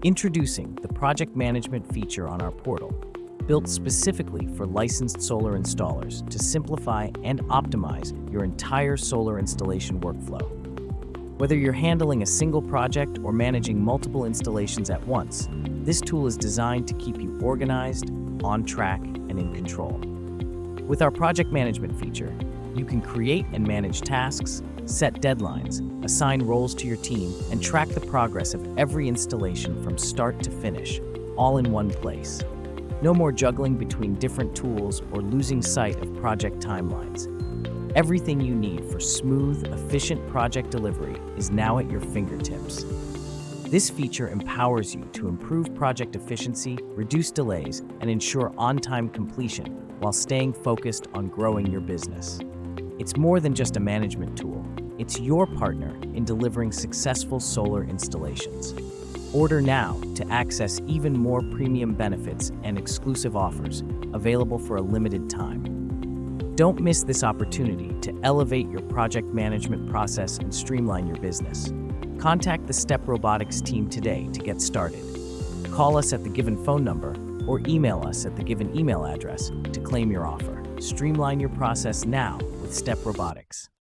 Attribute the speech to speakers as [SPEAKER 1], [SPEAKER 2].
[SPEAKER 1] Introducing the project management feature on our portal, built specifically for licensed solar installers to simplify and optimize your entire solar installation workflow. Whether you're handling a single project or managing multiple installations at once, this tool is designed to keep you organized, on track, and in control. With our project management feature, you can create and manage tasks, set deadlines, assign roles to your team, and track the progress of every installation from start to finish, all in one place. No more juggling between different tools or losing sight of project timelines. Everything you need for smooth, efficient project delivery is now at your fingertips. This feature empowers you to improve project efficiency, reduce delays, and ensure on-time completion while staying focused on growing your business. It's more than just a management tool. It's your partner in delivering successful solar installations. Order now to access even more premium benefits and exclusive offers available for a limited time. Don't miss this opportunity to elevate your project management process and streamline your business. Contact the Step Robotics team today to get started. Call us at the given phone number or email us at the given email address to claim your offer. Streamline your process now with Step Robotics.